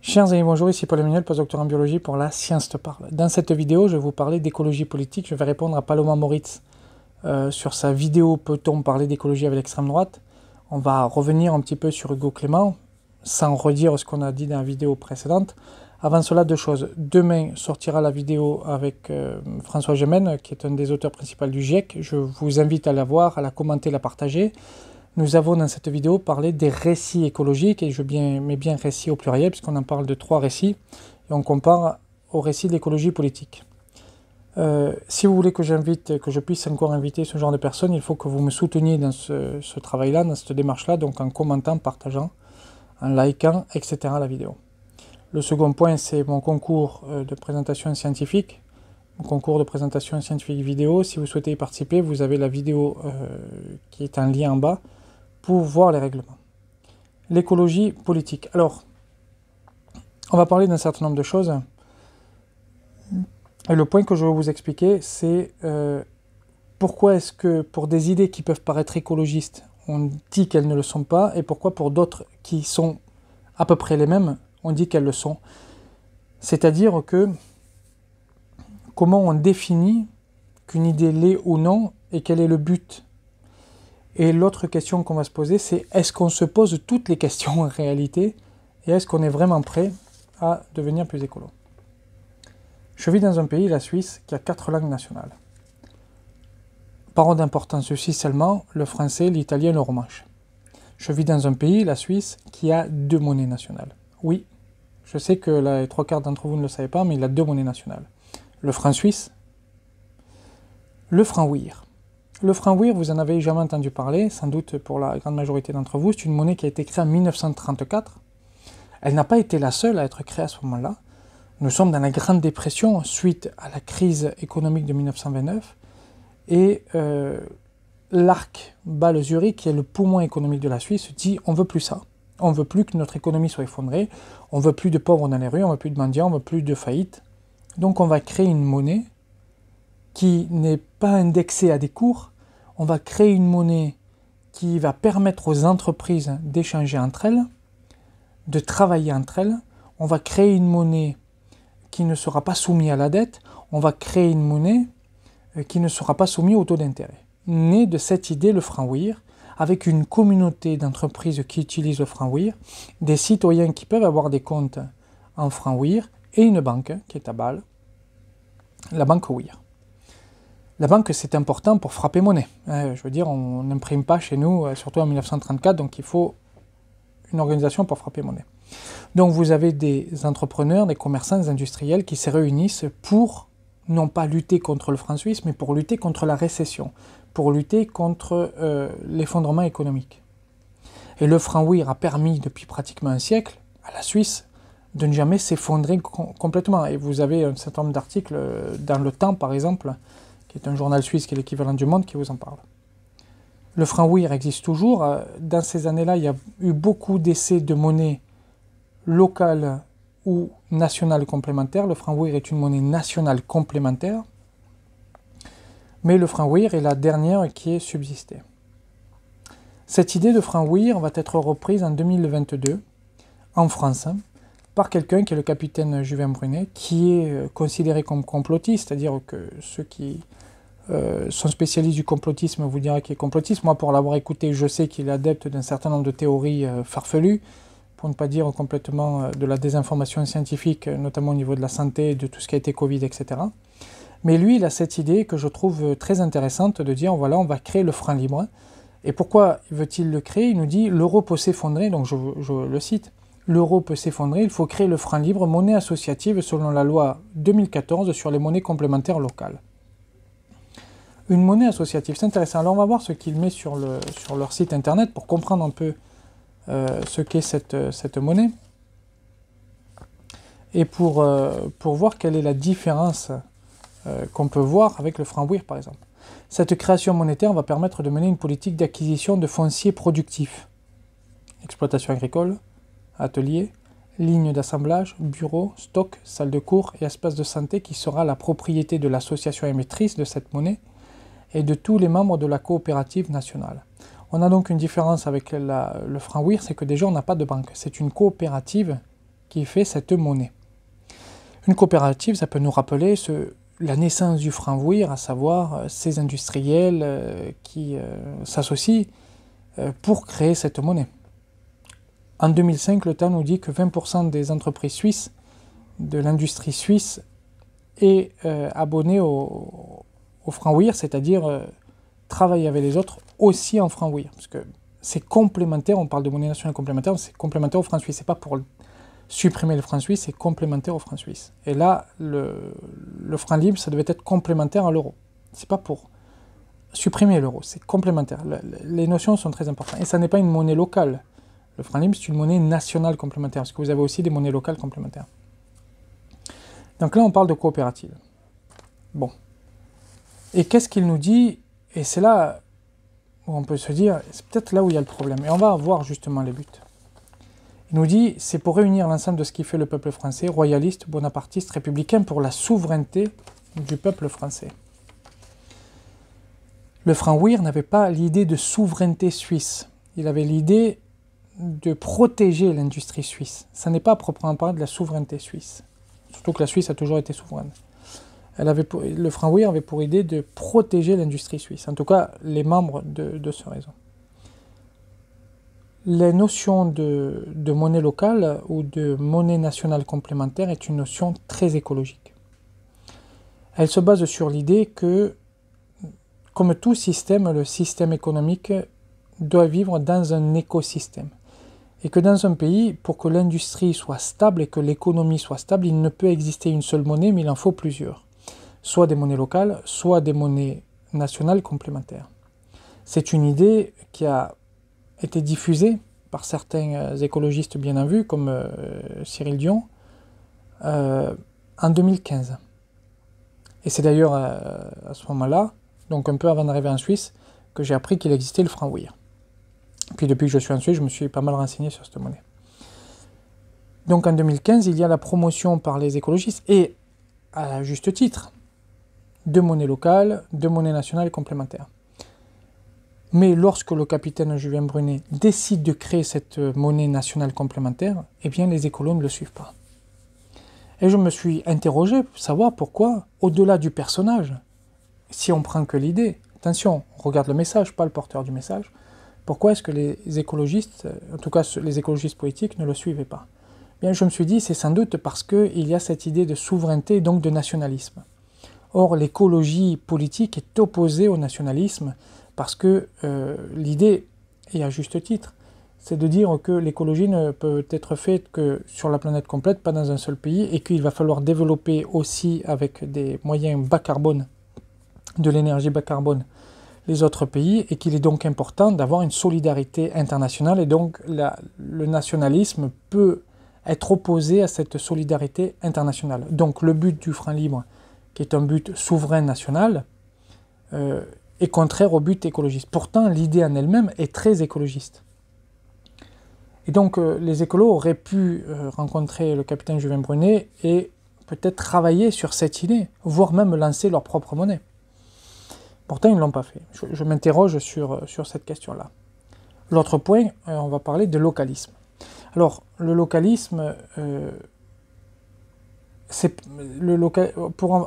Chers amis, bonjour, ici Paul Emmanuel, postdocteur en biologie pour La Science te parle. Dans cette vidéo, je vais vous parler d'écologie politique. Je vais répondre à Paloma Moritz sur sa vidéo « Peut-on parler d'écologie avec l'extrême droite ?» On va revenir un petit peu sur Hugo Clément, sans redire ce qu'on a dit dans la vidéo précédente. Avant cela, deux choses. Demain sortira la vidéo avec François Gemène, qui est un des auteurs principaux du GIEC. Je vous invite à la voir, à la commenter, à la partager. Nous avons dans cette vidéo parlé des récits écologiques, et je mets bien récits au pluriel, puisqu'on en parle de 3 récits, et on compare aux récits de l'écologie politique. Si vous voulez que je puisse encore inviter ce genre de personnes, il faut que vous me souteniez dans ce travail-là, dans cette démarche-là, donc en commentant, partageant, en likant, etc. la vidéo. Le second point, c'est mon concours de présentation scientifique, mon concours de présentation scientifique vidéo. Si vous souhaitez y participer, vous avez la vidéo qui est en lien en bas, pour voir les règlements. L'écologie politique. Alors, on va parler d'un certain nombre de choses. Et le point que je vais vous expliquer, c'est pourquoi est-ce que pour des idées qui peuvent paraître écologistes, on dit qu'elles ne le sont pas, et pourquoi pour d'autres qui sont à peu près les mêmes, on dit qu'elles le sont. C'est-à-dire que comment on définit qu'une idée l'est ou non, et quel est le but. Et l'autre question qu'on va se poser, c'est est-ce qu'on se pose toutes les questions en réalité, et est-ce qu'on est vraiment prêt à devenir plus écolo? Je vis dans un pays, la Suisse, qui a 4 langues nationales. Par ordre d'importance aussi seulement, le français, l'italien et le romanche. Je vis dans un pays, la Suisse, qui a 2 monnaies nationales. Oui, je sais que les 3/4 d'entre vous ne le savez pas, mais il a 2 monnaies nationales. Le franc suisse, le franc ouïr. Le franc ouïr, vous en avez jamais entendu parler, sans doute pour la grande majorité d'entre vous. C'est une monnaie qui a été créée en 1934. Elle n'a pas été la seule à être créée à ce moment-là. Nous sommes dans la Grande Dépression suite à la crise économique de 1929. Et l'ARC Bâle-Zurich, qui est le poumon économique de la Suisse, dit on ne veut plus ça. On ne veut plus que notre économie soit effondrée. On ne veut plus de pauvres dans les rues, on ne veut plus de mendiants, on ne veut plus de faillites. Donc on va créer une monnaie qui n'est pas indexée à des cours. On va créer une monnaie qui va permettre aux entreprises d'échanger entre elles, de travailler entre elles. On va créer une monnaie qui ne sera pas soumise à la dette. On va créer une monnaie qui ne sera pas soumise au taux d'intérêt. Né de cette idée, le franc ouïr, avec une communauté d'entreprises qui utilisent le franc ouïr, des citoyens qui peuvent avoir des comptes en franc ouïr, et une banque qui est à Bâle, la banque ouïr. La banque, c'est important pour frapper monnaie. Je veux dire, on n'imprime pas chez nous, surtout en 1934, donc il faut une organisation pour frapper monnaie. Donc vous avez des entrepreneurs, des commerçants, des industriels qui se réunissent pour, non pas lutter contre le franc suisse, mais pour lutter contre la récession, pour lutter contre l'effondrement économique. Et le franc ouïr a permis, depuis pratiquement un siècle, à la Suisse, de ne jamais s'effondrer complètement. Et vous avez un certain nombre d'articles dans Le Temps, par exemple, qui est un journal suisse qui est l'équivalent du Monde, qui vous en parle. Le franc ouïr existe toujours. Dans ces années-là, il y a eu beaucoup d'essais de monnaie locale ou nationale complémentaire. Le franc ouïr est une monnaie nationale complémentaire, mais le franc ouïr est la dernière qui est subsistée. Cette idée de franc ouïr va être reprise en 2022 en France par quelqu'un qui est le capitaine Juvin Brunet, qui est considéré comme complotiste, c'est-à-dire que ceux qui sont spécialistes du complotisme vous dira qu'il est complotiste. Moi, pour l'avoir écouté, je sais qu'il est adepte d'un certain nombre de théories farfelues, pour ne pas dire complètement de la désinformation scientifique, notamment au niveau de la santé, de tout ce qui a été Covid, etc. Mais lui, il a cette idée que je trouve très intéressante de dire, voilà, on va créer le franc libre. Et pourquoi veut-il le créer? Il nous dit, l'euro peut s'effondrer, donc je le cite, l'euro peut s'effondrer, il faut créer le franc libre, monnaie associative selon la loi 2014 sur les monnaies complémentaires locales. Une monnaie associative, c'est intéressant. Alors on va voir ce qu'ils mettent sur leur site internet pour comprendre un peu ce qu'est cette monnaie et pour voir quelle est la différence qu'on peut voir avec le franc ouïr par exemple. Cette création monétaire va permettre de mener une politique d'acquisition de foncier productif, exploitation agricole, ateliers, lignes d'assemblage, bureaux, stocks, salles de cours et espaces de santé qui sera la propriété de l'association émettrice de cette monnaie et de tous les membres de la coopérative nationale. On a donc une différence avec le franc ouïr, c'est que déjà on n'a pas de banque. C'est une coopérative qui fait cette monnaie. Une coopérative, ça peut nous rappeler la naissance du franc ouïr, à savoir ces industriels qui s'associent pour créer cette monnaie. En 2005, le Temps nous dit que 20% des entreprises suisses, de l'industrie suisse, est abonnée au franc ouïr, c'est-à-dire travaille avec les autres aussi en franc ouïr. Parce que c'est complémentaire, on parle de monnaie nationale complémentaire, c'est complémentaire au franc suisse, c'est pas pour supprimer le franc suisse, c'est complémentaire au franc suisse. Et là, le franc libre, ça devait être complémentaire à l'euro. C'est pas pour supprimer l'euro, c'est complémentaire. Les notions sont très importantes. Et ça n'est pas une monnaie locale. Le franc libre, c'est une monnaie nationale complémentaire, parce que vous avez aussi des monnaies locales complémentaires. Donc là, on parle de coopérative. Bon. Et qu'est-ce qu'il nous dit? Et c'est là où on peut se dire, c'est peut-être là où il y a le problème. Et on va voir justement les buts. Il nous dit, c'est pour réunir l'ensemble de ce qui fait le peuple français, royaliste, bonapartiste, républicain, pour la souveraineté du peuple français. Le franc ouïr n'avait pas l'idée de souveraineté suisse. Il avait l'idée de protéger l'industrie suisse. Ça n'est pas à proprement parler de la souveraineté suisse. Surtout que la Suisse a toujours été souveraine. Le franc ouïr avait pour idée de protéger l'industrie suisse. En tout cas, les membres de ce réseau. La notion de monnaie locale ou de monnaie nationale complémentaire est une notion très écologique. Elle se base sur l'idée que, comme tout système, le système économique doit vivre dans un écosystème. Et que dans un pays, pour que l'industrie soit stable et que l'économie soit stable, il ne peut exister une seule monnaie, mais il en faut plusieurs. Soit des monnaies locales, soit des monnaies nationales complémentaires. C'est une idée qui a été diffusée par certains écologistes bien en vue, comme Cyril Dion, en 2015. Et c'est d'ailleurs à ce moment-là, donc un peu avant d'arriver en Suisse, que j'ai appris qu'il existait le franc ouïr. Puis depuis que je suis en Suisse, je me suis pas mal renseigné sur cette monnaie. Donc en 2015, il y a la promotion par les écologistes, et à juste titre, de monnaie locale, de monnaie nationale complémentaire. Mais lorsque le capitaine Julien Brunet décide de créer cette monnaie nationale complémentaire, eh bien les écolos ne le suivent pas. Et je me suis interrogé pour savoir pourquoi, au-delà du personnage, si on prend que l'idée, attention, on regarde le message, pas le porteur du message, pourquoi est-ce que les écologistes, en tout cas les écologistes politiques, ne le suivaient pas? Bien, je me suis dit, c'est sans doute parce qu'il y a cette idée de souveraineté et donc de nationalisme. Or, l'écologie politique est opposée au nationalisme parce que l'idée, et à juste titre, c'est de dire que l'écologie ne peut être faite que sur la planète complète, pas dans un seul pays, et qu'il va falloir développer aussi avec des moyens bas carbone, de l'énergie bas carbone, les autres pays, et qu'il est donc important d'avoir une solidarité internationale, et donc le nationalisme peut être opposé à cette solidarité internationale. Donc le but du franc libre, qui est un but souverain national, est contraire au but écologiste. Pourtant, l'idée en elle-même est très écologiste. Et donc les écolos auraient pu rencontrer le capitaine Julien Brunet et peut-être travailler sur cette idée, voire même lancer leur propre monnaie. Pourtant, ils ne l'ont pas fait. Je m'interroge sur cette question-là. L'autre point, on va parler de localisme. Alors, le localisme,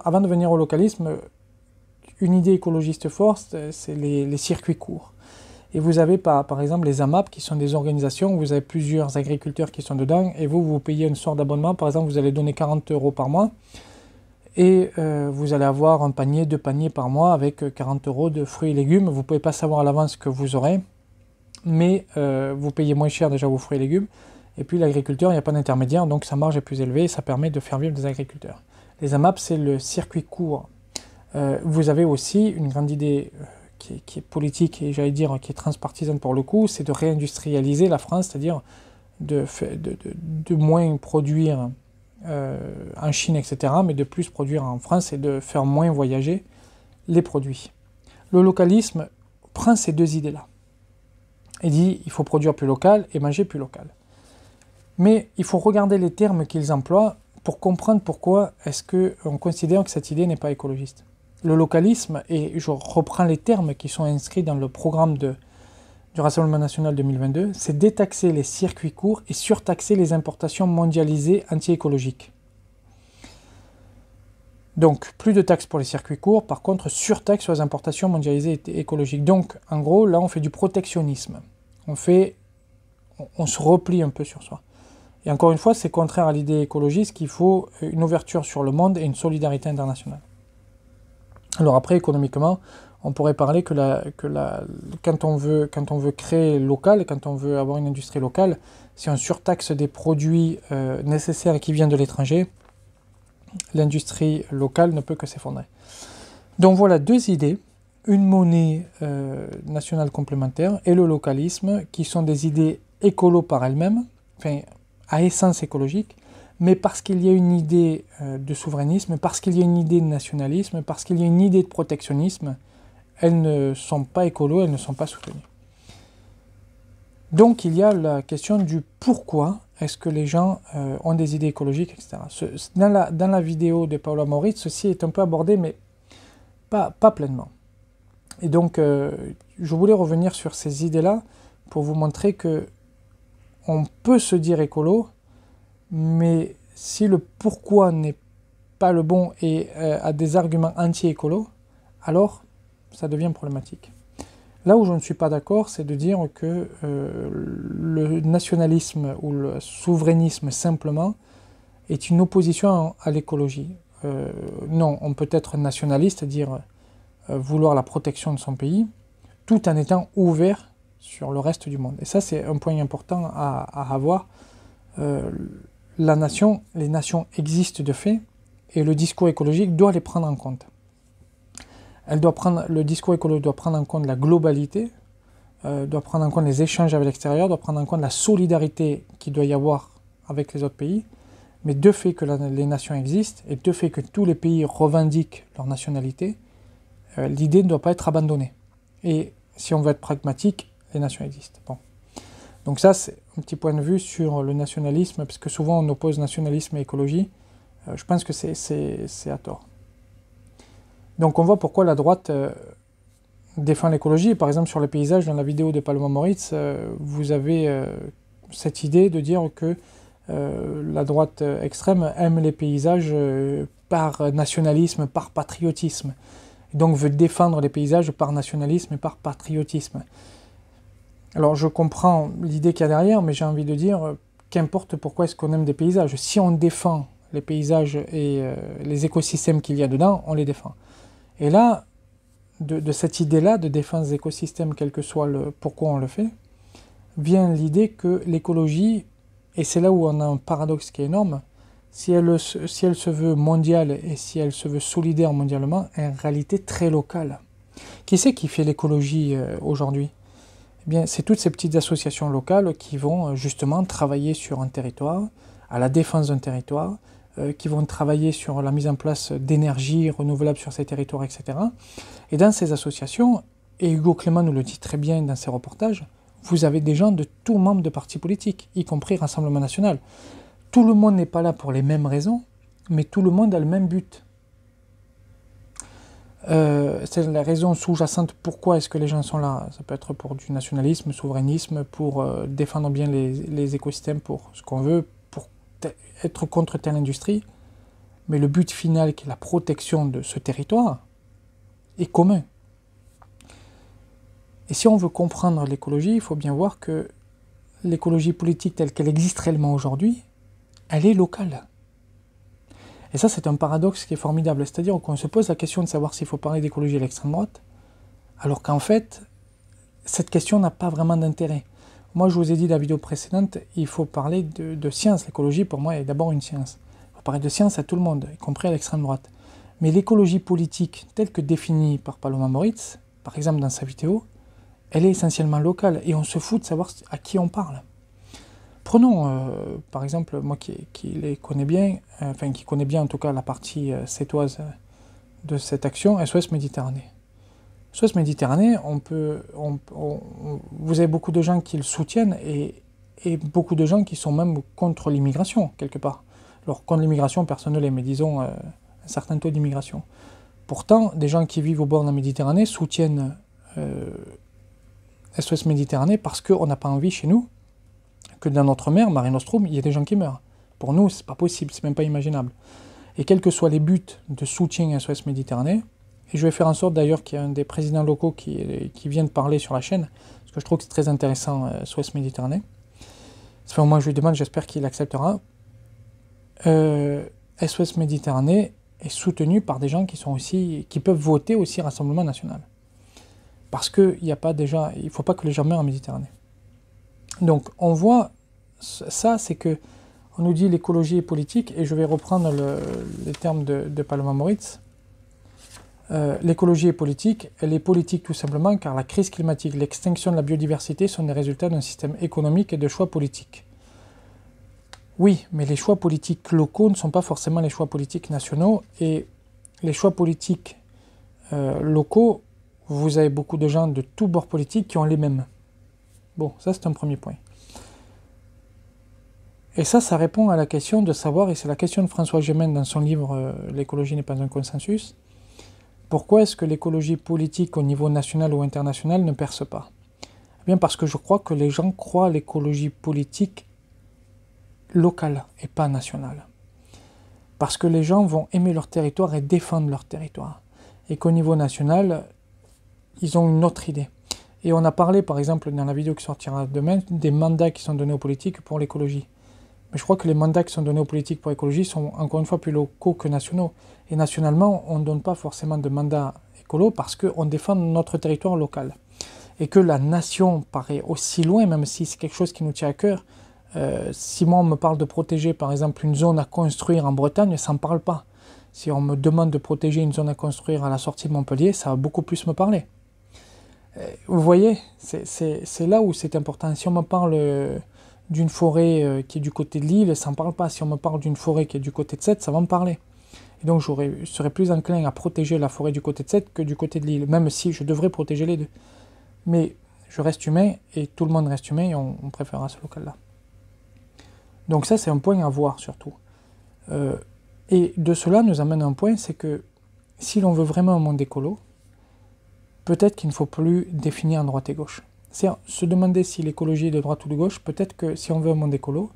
avant de venir au localisme, une idée écologiste forte, c'est les circuits courts. Et vous avez par exemple les AMAP, qui sont des organisations où vous avez plusieurs agriculteurs qui sont dedans, et vous payez une sorte d'abonnement. Par exemple, vous allez donner 40 € par mois, et vous allez avoir un panier, 2 paniers par mois avec 40 € de fruits et légumes. Vous ne pouvez pas savoir à l'avance ce que vous aurez, mais vous payez moins cher déjà vos fruits et légumes. Et puis l'agriculteur, il n'y a pas d'intermédiaire, donc sa marge est plus élevée et ça permet de faire vivre des agriculteurs. Les AMAP, c'est le circuit court. Vous avez aussi une grande idée qui est politique et j'allais dire qui est transpartisane pour le coup, c'est de réindustrialiser la France, c'est-à-dire de moins produire en Chine, etc., mais de plus produire en France et de faire moins voyager les produits. Le localisme prend ces deux idées-là et dit il faut produire plus local et manger plus local. Mais il faut regarder les termes qu'ils emploient pour comprendre pourquoi est-ce qu'on considère que cette idée n'est pas écologiste. Le localisme, et je reprends les termes qui sont inscrits dans le programme du Rassemblement national 2022, c'est détaxer les circuits courts et surtaxer les importations mondialisées anti-écologiques. Donc, plus de taxes pour les circuits courts, par contre, surtaxe sur les importations mondialisées écologiques. Donc, en gros, là, on fait du protectionnisme. On se replie un peu sur soi. Et encore une fois, c'est contraire à l'idée écologiste qu'il faut une ouverture sur le monde et une solidarité internationale. Alors après, économiquement, on pourrait parler que quand on veut créer local, quand on veut avoir une industrie locale, si on surtaxe des produits nécessaires qui viennent de l'étranger, l'industrie locale ne peut que s'effondrer. Donc voilà deux idées, une monnaie nationale complémentaire et le localisme, qui sont des idées écolo par elles-mêmes, enfin à essence écologique, mais parce qu'il y a une idée de souverainisme, parce qu'il y a une idée de nationalisme, parce qu'il y a une idée de protectionnisme, elles ne sont pas écolo, elles ne sont pas soutenues. Donc il y a la question du pourquoi est-ce que les gens ont des idées écologiques, etc. Dans la vidéo de Paolo Moritz, ceci est un peu abordé, mais pas pleinement. Et donc je voulais revenir sur ces idées-là pour vous montrer que on peut se dire écolo, mais si le pourquoi n'est pas le bon et a des arguments anti-écolo, alors ça devient problématique. Là où je ne suis pas d'accord, c'est de dire que le nationalisme ou le souverainisme simplement est une opposition à l'écologie. Non, on peut être nationaliste, c'est-à-dire vouloir la protection de son pays, tout en étant ouvert sur le reste du monde. Et ça, c'est un point important à avoir. Les nations existent de fait, et le discours écologique doit les prendre en compte. Le discours écologique doit prendre en compte la globalité, doit prendre en compte les échanges avec l'extérieur, doit prendre en compte la solidarité qu'il doit y avoir avec les autres pays, mais de fait que les nations existent, et de fait que tous les pays revendiquent leur nationalité, l'idée ne doit pas être abandonnée. Et si on veut être pragmatique, les nations existent. Bon. Donc ça, c'est un petit point de vue sur le nationalisme, parce que souvent on oppose nationalisme et écologie. Je pense que c'est à tort. Donc on voit pourquoi la droite défend l'écologie. Par exemple, sur les paysages, dans la vidéo de Paolo Moritz, vous avez cette idée de dire que la droite extrême aime les paysages par nationalisme, par patriotisme. Et donc veut défendre les paysages par nationalisme et par patriotisme. Alors je comprends l'idée qu'il y a derrière, mais j'ai envie de dire, qu'importe pourquoi est-ce qu'on aime des paysages. Si on défend les paysages et les écosystèmes qu'il y a dedans, on les défend. Et là, de cette idée-là, de défense des écosystèmes, quel que soit le pourquoi on le fait, vient l'idée que l'écologie, et c'est là où on a un paradoxe qui est énorme, si elle se veut mondiale et si elle se veut solidaire mondialement, est en réalité très locale. Qui c'est qui fait l'écologie aujourd'hui ? Eh bien, c'est toutes ces petites associations locales qui vont justement travailler sur un territoire, à la défense d'un territoire, qui vont travailler sur la mise en place d'énergie renouvelable sur ces territoires, etc. Et dans ces associations, et Hugo Clément nous le dit très bien dans ses reportages, vous avez des gens de tous membres de partis politiques, y compris Rassemblement national. Tout le monde n'est pas là pour les mêmes raisons, mais tout le monde a le même but. C'est la raison sous-jacente pourquoi est-ce que les gens sont là. Ça peut être pour du nationalisme, souverainisme, pour défendre bien les écosystèmes, pour ce qu'on veut, pour être contre telle industrie. Mais le but final, qui est la protection de ce territoire, est commun. Et si on veut comprendre l'écologie, il faut bien voir que l'écologie politique telle qu'elle existe réellement aujourd'hui, elle est locale. Et ça, c'est un paradoxe qui est formidable. C'est-à-dire qu'on se pose la question de savoir s'il faut parler d'écologie à l'extrême droite, alors qu'en fait, cette question n'a pas vraiment d'intérêt. Moi, je vous ai dit dans la vidéo précédente, il faut parler de science. L'écologie, pour moi, est d'abord une science. Il faut parler de science à tout le monde, y compris à l'extrême droite. Mais l'écologie politique, telle que définie par Paolo Moritz, par exemple dans sa vidéo, elle est essentiellement locale. Et on se fout de savoir à qui on parle. Prenons, par exemple, moi qui les connais bien, qui connais bien en tout cas la partie sétoise de cette action, SOS Méditerranée. SOS Méditerranée, vous avez beaucoup de gens qui le soutiennent et beaucoup de gens qui sont même contre l'immigration, quelque part. Alors, contre l'immigration, personne ne l'est, mais disons un certain taux d'immigration. Pourtant, des gens qui vivent au bord de la Méditerranée soutiennent SOS Méditerranée parce qu'on n'a pas envie chez nous que dans notre mer, Mare Nostrum, il y ait des gens qui meurent. Pour nous, c'est pas possible, c'est même pas imaginable. Et quels que soient les buts de soutien à SOS Méditerranée, et je vais faire en sorte d'ailleurs qu'il y ait un des présidents locaux qui vienne parler sur la chaîne, parce que je trouve que c'est très intéressant, SOS Méditerranée. Ça fait au moins que je lui demande, j'espère qu'il acceptera. SOS Méditerranée est soutenu par des gens qui peuvent voter aussi Rassemblement National. Parce qu'il n'y a pas déjà, il ne faut pas que les gens meurent en Méditerranée. Donc on voit ça, c'est que on nous dit l'écologie est politique, et je vais reprendre les termes de Paloma Moritz. L'écologie est politique, elle est politique tout simplement car la crise climatique, l'extinction de la biodiversité sont des résultats d'un système économique et de choix politiques. Oui, mais les choix politiques locaux ne sont pas forcément les choix politiques nationaux, et les choix politiques locaux, vous avez beaucoup de gens de tous bords politiques qui ont les mêmes. Bon, ça c'est un premier point. Et ça répond à la question de savoir, et c'est la question de François Gemène dans son livre « L'écologie n'est pas un consensus », pourquoi est-ce que l'écologie politique au niveau national ou international ne perce pas? Eh bien parce que je crois que les gens croient à l'écologie politique locale et pas nationale. Parce que les gens vont aimer leur territoire et défendre leur territoire. Et qu'au niveau national, ils ont une autre idée. Et on a parlé par exemple dans la vidéo qui sortira demain des mandats qui sont donnés aux politiques pour l'écologie. Mais je crois que les mandats qui sont donnés aux politiques pour l'écologie sont encore une fois plus locaux que nationaux. Et nationalement, on ne donne pas forcément de mandat écolo parce qu'on défend notre territoire local. Et que la nation paraît aussi loin, même si c'est quelque chose qui nous tient à cœur. Si moi on me parle de protéger par exemple une zone à construire en Bretagne, ça ne me parle pas. Si on me demande de protéger une zone à construire à la sortie de Montpellier, ça va beaucoup plus me parler. Vous voyez, c'est là où c'est important. Si on me parle d'une forêt qui est du côté de Lille, ça ne me parle pas. Si on me parle d'une forêt qui est du côté de Sète, ça va me parler. Et donc je serais plus enclin à protéger la forêt du côté de Sète que du côté de Lille, même si je devrais protéger les deux. Mais je reste humain, et tout le monde reste humain, et on préférera ce local-là. Donc ça, c'est un point à voir surtout. Et de cela nous amène à un point, c'est que si l'on veut vraiment un monde écolo, peut-être qu'il ne faut plus définir en droite et gauche. C'est se demander si l'écologie est de droite ou de gauche, peut-être que si on veut un monde écolo,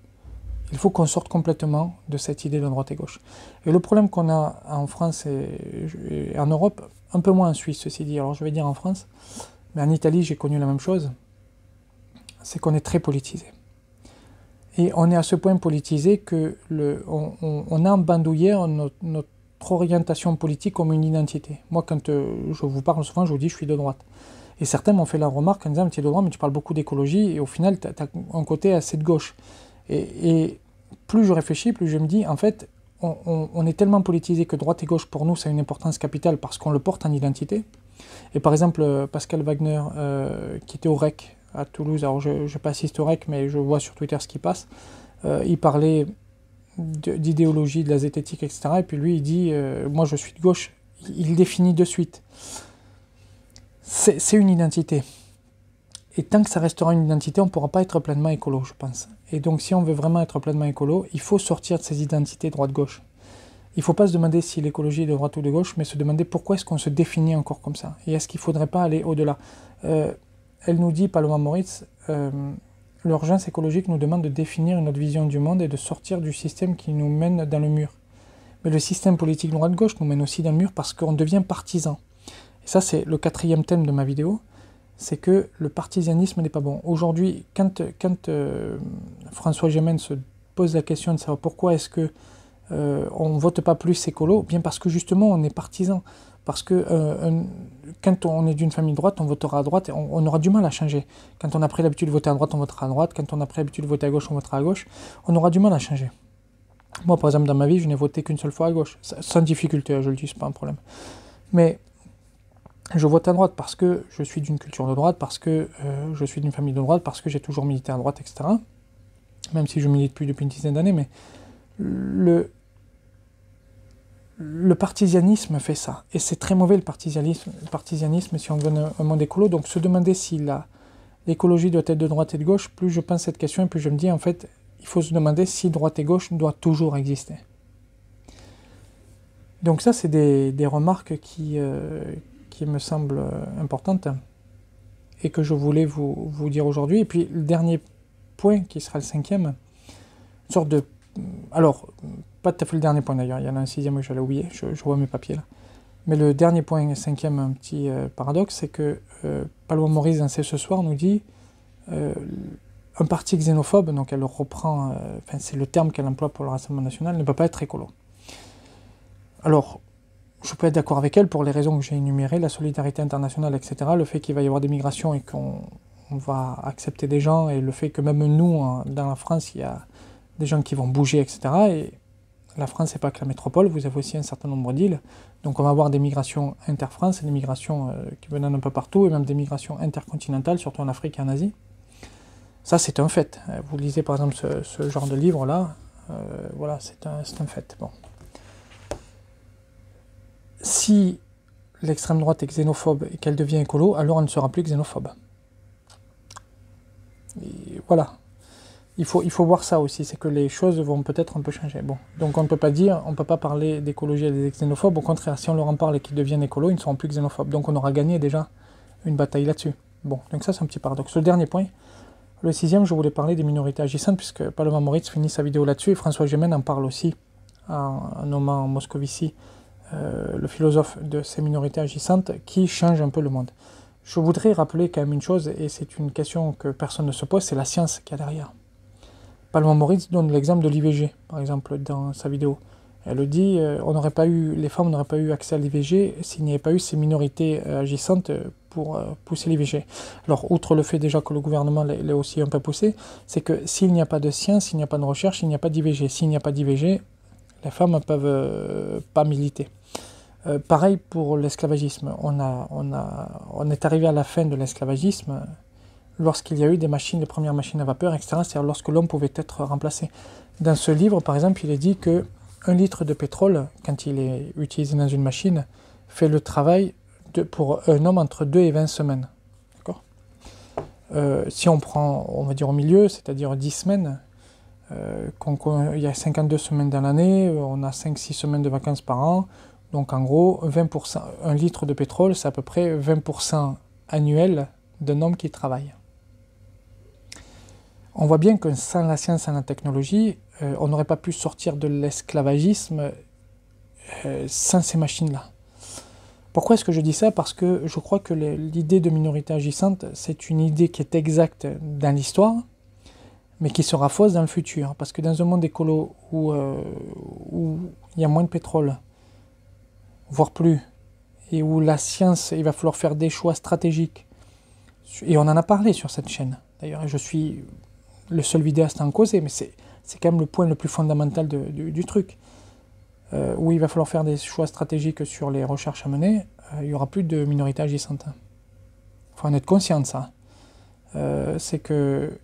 il faut qu'on sorte complètement de cette idée de droite et gauche. Et le problème qu'on a en France et en Europe, un peu moins en Suisse ceci dit, alors je vais dire en France, mais en Italie j'ai connu la même chose, c'est qu'on est très politisé. Et on est à ce point politisé que on a embandouillé notre orientation politique comme une identité. Moi, quand je vous parle souvent, je vous dis je suis de droite. Et certains m'ont fait la remarque en disant tu es de droite, mais tu parles beaucoup d'écologie, et au final, tu as un côté assez de gauche. Et plus je réfléchis, plus je me dis, en fait, on est tellement politisé que droite et gauche, pour nous, ça a une importance capitale parce qu'on le porte en identité. Et par exemple, Pascal Wagner, qui était au REC, à Toulouse, alors je n'ai pas assisté au REC, mais je vois sur Twitter ce qui passe, il parlait d'idéologie, de la zététique, etc. Et puis lui, il dit, moi je suis de gauche, il définit de suite. C'est une identité. Et tant que ça restera une identité, on ne pourra pas être pleinement écolo, je pense. Et donc si on veut vraiment être pleinement écolo, il faut sortir de ces identités droite-gauche. Il ne faut pas se demander si l'écologie est de droite ou de gauche, mais se demander pourquoi est-ce qu'on se définit encore comme ça. Et est-ce qu'il ne faudrait pas aller au-delà. Elle nous dit, Paloma Moritz, l'urgence écologique nous demande de définir notre vision du monde et de sortir du système qui nous mène dans le mur. Mais le système politique droite-gauche nous mène aussi dans le mur parce qu'on devient partisan. Et ça, c'est le 4e thème de ma vidéo, c'est que le partisanisme n'est pas bon. Aujourd'hui, quand François Gemène se pose la question de savoir pourquoi est-ce que on ne vote pas plus écolo, bien parce que justement on est partisan. Parce que quand on est d'une famille droite, on votera à droite et on aura du mal à changer. Quand on a pris l'habitude de voter à droite, on votera à droite. Quand on a pris l'habitude de voter à gauche, on votera à gauche. On aura du mal à changer. Moi, par exemple, dans ma vie, je n'ai voté qu'une seule fois à gauche. Sans difficulté, je le dis, c'est pas un problème. Mais je vote à droite parce que je suis d'une culture de droite, parce que je suis d'une famille de droite, parce que j'ai toujours milité à droite, etc. Même si je milite plus depuis une dizaine d'années, mais le partisanisme fait ça, et c'est très mauvais le partisanisme si on veut un monde écolo. Donc se demander si l'écologie doit être de droite et de gauche, plus je pense cette question, et plus je me dis en fait, il faut se demander si droite et gauche doit toujours exister. Donc ça, c'est des remarques qui me semblent importantes. et que je voulais vous dire aujourd'hui. Et puis le dernier point, qui sera le cinquième, une sorte de... Alors, pas tout à fait le dernier point d'ailleurs, il y en a un sixième que j'allais oublier, je vois mes papiers là. Mais le dernier point, cinquième, un petit paradoxe, c'est que Paloma Maurice, dans C'est ce soir, nous dit un parti xénophobe, donc elle reprend, c'est le terme qu'elle emploie pour le Rassemblement national, ne peut pas être écolo. Alors, je peux être d'accord avec elle pour les raisons que j'ai énumérées, la solidarité internationale, etc., le fait qu'il va y avoir des migrations et qu'on va accepter des gens, et le fait que même nous, dans la France, il y a des gens qui vont bouger, etc., et la France, c'est pas que la métropole, vous avez aussi un certain nombre d'îles, donc on va avoir des migrations inter-France, des migrations qui viennent un peu partout, et même des migrations intercontinentales, surtout en Afrique et en Asie. Ça, c'est un fait. Vous lisez par exemple ce genre de livre-là, voilà, c'est un fait. Bon. Si l'extrême droite est xénophobe et qu'elle devient écolo, alors elle ne sera plus xénophobe. Et voilà. Il faut voir ça aussi, c'est que les choses vont peut-être un peu changer. Bon, donc on ne peut pas parler d'écologie à des xénophobes. Au contraire, si on leur en parle et qu'ils deviennent écolos, ils ne seront plus xénophobes. Donc on aura gagné déjà une bataille là-dessus. Bon, donc ça c'est un petit paradoxe. Le dernier point, le sixième, je voulais parler des minorités agissantes, puisque Paloma Maurice finit sa vidéo là-dessus, et François Gémen en parle aussi, en nommant Moscovici, le philosophe de ces minorités agissantes, qui change un peu le monde. Je voudrais rappeler quand même une chose, et c'est une question que personne ne se pose, c'est la science qu'il y a derrière. Paloma Maurice donne l'exemple de l'IVG, par exemple, dans sa vidéo. Elle dit les femmes n'auraient pas eu accès à l'IVG s'il n'y avait pas eu ces minorités agissantes pour pousser l'IVG. Alors, outre le fait déjà que le gouvernement l'a aussi un peu poussé, c'est que s'il n'y a pas de science, s'il n'y a pas de recherche, il n'y a pas d'IVG. S'il n'y a pas d'IVG, les femmes ne peuvent pas militer. Pareil pour l'esclavagisme. On est arrivé à la fin de l'esclavagisme lorsqu'il y a eu des premières machines à vapeur, etc., c'est-à-dire lorsque l'homme pouvait être remplacé. Dans ce livre, par exemple, il est dit que 1 litre de pétrole, quand il est utilisé dans une machine, fait le travail pour un homme entre 2 et 20 semaines. D'accord ? Si on prend, on va dire au milieu, c'est-à-dire 10 semaines, il y a 52 semaines dans l'année, on a 5-6 semaines de vacances par an, donc en gros, 20%, 1 litre de pétrole, c'est à peu près 20% annuel d'un homme qui travaille. On voit bien que sans la science et la technologie, on n'aurait pas pu sortir de l'esclavagisme sans ces machines-là. Pourquoi est-ce que je dis ça? Parce que je crois que l'idée de minorité agissante, c'est une idée qui est exacte dans l'histoire, mais qui sera fausse dans le futur. Parce que dans un monde écolo où il y a moins de pétrole, voire plus, et où la science, il va falloir faire des choix stratégiques, et on en a parlé sur cette chaîne, d'ailleurs, je suis le seul vidéaste à en causer, mais c'est quand même le point le plus fondamental du truc. Où il va falloir faire des choix stratégiques sur les recherches à mener, il n'y aura plus de minorité agissante. Il faut en être conscient de ça. C'est que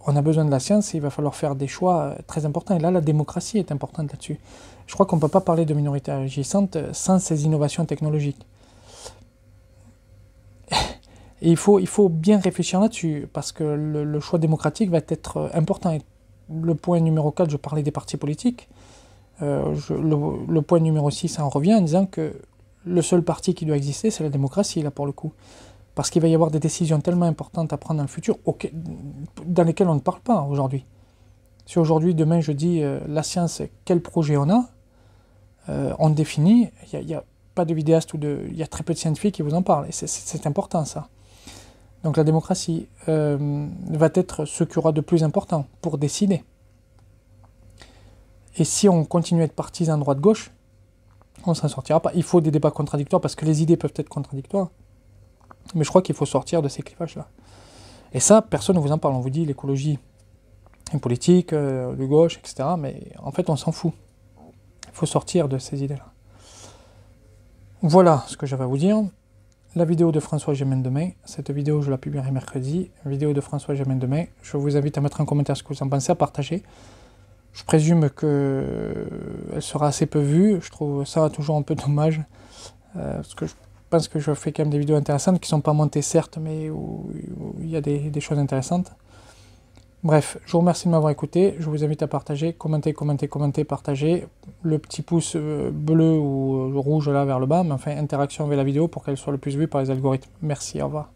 on a besoin de la science et il va falloir faire des choix très importants. Et là, la démocratie est importante là-dessus. Je crois qu'on ne peut pas parler de minorité agissante sans ces innovations technologiques. Et il faut bien réfléchir là-dessus, parce que le choix démocratique va être important. Et le point numéro 4, je parlais des partis politiques. Le point numéro 6 en revient en disant que le seul parti qui doit exister, c'est la démocratie, là, pour le coup. Parce qu'il va y avoir des décisions tellement importantes à prendre dans le futur, dans lesquelles on ne parle pas aujourd'hui. Si aujourd'hui, demain, je dis la science, quel projet on a, on définit, il n'y a pas de vidéaste il y a très peu de scientifiques qui vous en parlent. Et c'est important, ça. Donc la démocratie va être ce qu'il y aura de plus important pour décider. Et si on continue à être partisan droite-gauche, on ne s'en sortira pas. Il faut des débats contradictoires parce que les idées peuvent être contradictoires. Mais je crois qu'il faut sortir de ces clivages-là. Et ça, personne ne vous en parle. On vous dit l'écologie est politique, de gauche, etc. Mais en fait, on s'en fout. Il faut sortir de ces idées-là. Voilà ce que j'avais à vous dire. La vidéo de François Gémen demain. Cette vidéo, je la publierai mercredi. Vidéo de François Gémen demain. Je vous invite à mettre un commentaire ce que vous en pensez, à partager. Je présume qu'elle sera assez peu vue. Je trouve ça toujours un peu dommage. Parce que je pense que je fais quand même des vidéos intéressantes qui ne sont pas montées, certes, mais où il y a des choses intéressantes. Bref, je vous remercie de m'avoir écouté. Je vous invite à partager, commenter, partager. Le petit pouce bleu ou rouge là vers le bas. Mais enfin, interaction avec la vidéo pour qu'elle soit le plus vue par les algorithmes. Merci, au revoir.